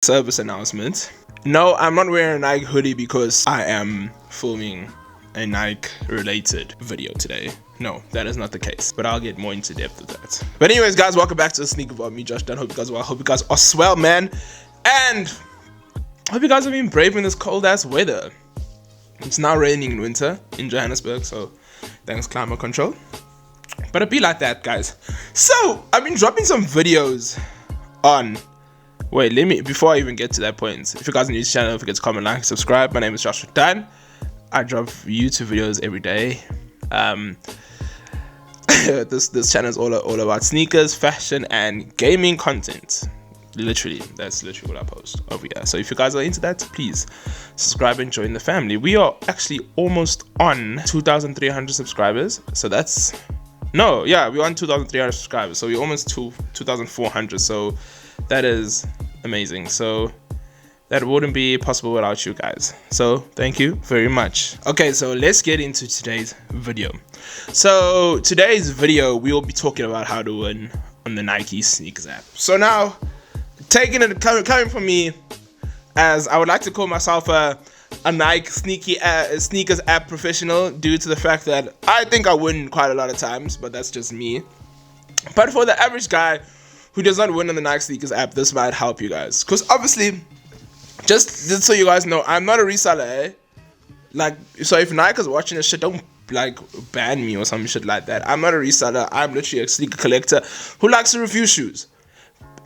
service announcement. No, I'm not wearing a Nike hoodie because I am filming a Nike related video today. No, that is not the case, but I'll get more into depth with that. But anyways, guys, welcome back to the Sneakervault. Me, Josh Dunn. Hope you guys are well. Hope you guys are swell, man. And hope you guys have been braving this cold ass weather. It's now raining in winter in Johannesburg, so thanks climate control. But it be like that, guys. So I've been dropping some videos on. Wait, before I even get to that point, if you guys are new to the channel, don't forget to comment, like, subscribe. My name is Josh Dunn. I drop YouTube videos every day. This channel is all about sneakers, fashion, and gaming content. Literally, that's literally what I post over here. So if you guys are into that, please subscribe and join the family. We are actually almost on 2,300 subscribers. So that's we're on 2,300 subscribers. So we're almost to 2,400. So that is amazing. So that wouldn't be possible without you guys. So thank you very much. Okay, so let's get into today's video. So today's video, we will be talking about how to win on the Nike Sneakers app. So now, coming from me, as I would like to call myself a Nike sneakers app professional, due to the fact that I think I win quite a lot of times, but that's just me. But for the average guy who does not win on the Nike Sneakers app, this might help you guys. Because obviously, just so you guys know, I'm not a reseller, eh? Like, so if Nike is watching this shit, don't like ban me or some shit like that. I'm not a reseller. I'm literally a sneaker collector who likes to review shoes.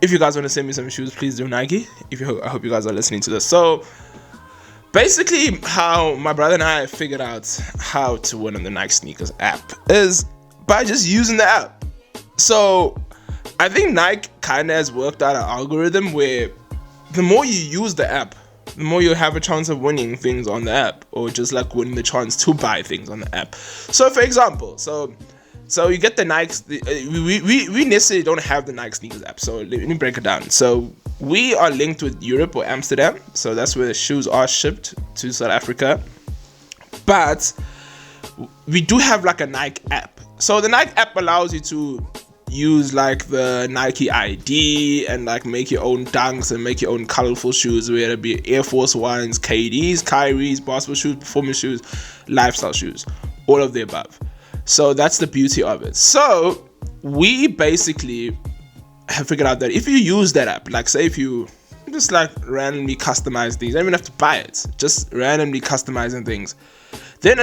If you guys want to send me some shoes, please do, Nike. I hope you guys are listening to this. So basically, how my brother and I figured out how to win on the Nike Sneakers app is by just using the app. So I think Nike kind of has worked out an algorithm where the more you use the app, the more you have a chance of winning things on the app, or just like winning the chance to buy things on the app. So for example, so you get the Nike, we necessarily don't have the Nike Sneakers app. So let me break it down. So we are linked with Europe or Amsterdam. So that's where the shoes are shipped to South Africa. But we do have like a Nike app. So the Nike app allows you to use like the Nike ID and like make your own dunks and make your own colorful shoes, whether it be Air Force Ones, KDs, Kyries, basketball shoes, performance shoes, lifestyle shoes, all of the above. So that's the beauty of it. So we basically have figured out that if you use that app, like say if you just like randomly customize things, you don't even have to buy it, just randomly customizing things, then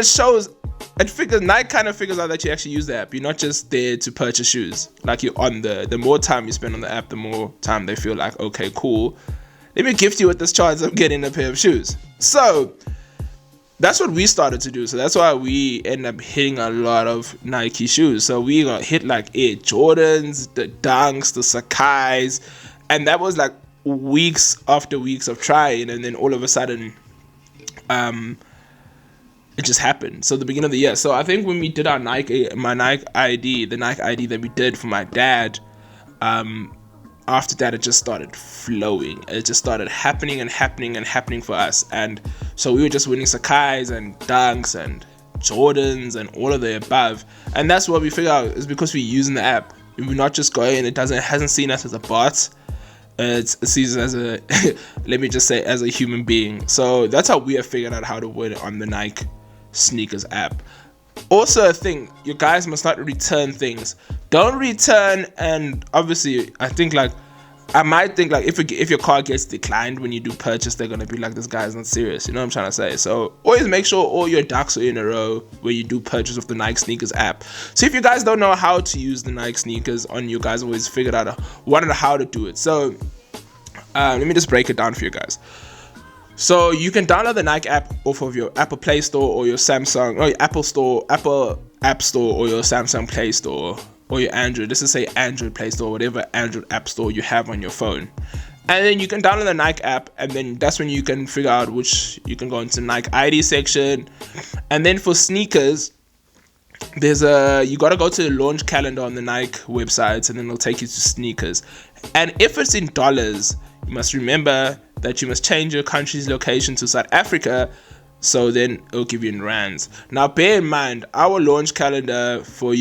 Nike kind of figures out that you actually use the app. You're not just there to purchase shoes. Like you're on the more time you spend on the app, the more time they feel like, okay, cool, let me gift you with this chance of getting a pair of shoes. So that's what we started to do. So that's why we end up hitting a lot of Nike shoes. So we got hit like Air Jordans, the Dunks, the Sakai's, and that was like weeks after weeks of trying, and then all of a sudden, it just happened. So the beginning of the year. So I think when we did our Nike ID, the Nike ID that we did for my dad, after that it just started flowing. It just started happening for us. And so we were just winning Sakai's and Dunks and Jordans and all of the above. And that's what we figured out, is because we're using the app. We're not just going, it hasn't seen us as a bot. It sees us as a let me just say, as a human being. So that's how we have figured out how to win on the Nike Sneakers app. Also a thing, you guys must not return things. Don't return. And obviously I might think like if your card gets declined when you do purchase, they're gonna be like, this guy is not serious, you know what I'm trying to say. So always make sure all your ducks are in a row when you do purchase of the Nike Sneakers app. So if you guys don't know how to use the Nike Sneakers on, you guys always figured out how to do it. So let me just break it down for you guys. So you can download the Nike app off of your Apple Play Store or your Samsung, or your Apple App Store, or your Samsung Play Store, or your Android. Let's just say Android Play Store, whatever Android App Store you have on your phone. And then you can download the Nike app, and then that's when you can figure out you can go into the Nike ID section. And then for sneakers, you gotta go to the launch calendar on the Nike website, and then it'll take you to sneakers. And if it's in dollars, you must remember that you must change your country's location to South Africa So then it'll give you in rands. Now bear in mind, our launch calendar for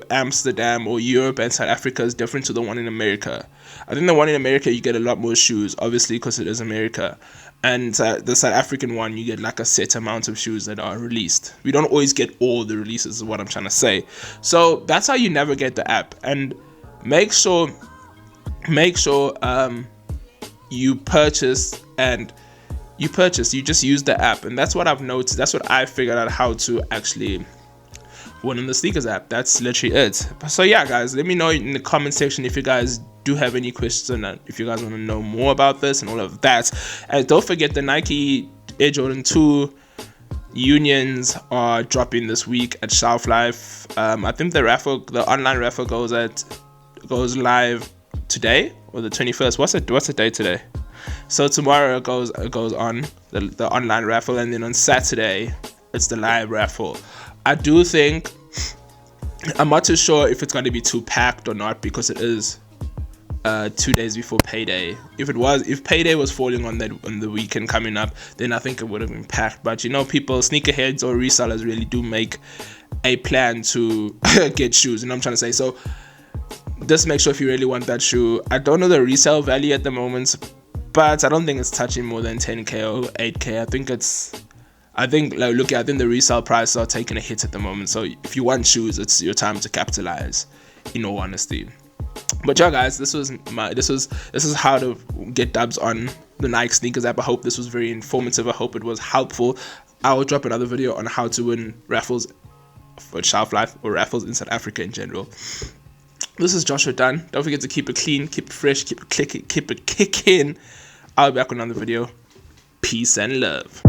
Amsterdam or Europe and South Africa is different to the one in America. I think the one in America you get a lot more shoes, obviously because it is America. And the South African one, you get like a set amount of shoes that are released. We don't always get all the releases, is what I'm trying to say. So that's how you navigate the app. And make sure you purchase you just use the app. And that's what I've noticed. That's what I figured out how to actually win in the sneakers app. That's literally it. So yeah, guys, let me know in the comment section if you guys do have any questions, and if you guys want to know more about this and all of that. And don't forget, the Nike Air Jordan 2 unions are dropping this week at Shelf Life. I think the online raffle goes live today, or the 21st. What's the date today? So tomorrow it goes on the online raffle, and then on Saturday it's the live raffle. I do think, I'm not too sure if it's going to be too packed or not, because it is 2 days before payday. If payday was falling on the weekend coming up, then I think it would have been packed. But people, sneakerheads or resellers really do make a plan to get shoes, and I'm trying to say, so just make sure if you really want that shoe. I don't know the resale value at the moment, but I don't think it's touching more than 10k or 8k. I think the resale prices are taking a hit at the moment. So if you want shoes, it's your time to capitalize, in all honesty. But yeah, guys, this is how to get dubs on the Nike sneakers app. I hope this was very informative. I hope it was helpful. I will drop another video on how to win raffles for Shelf Life, or raffles in South Africa in general. This is Joshua Dunn. Don't forget to keep it clean, keep it fresh, keep it kicking. I'll be back with another video. Peace and love.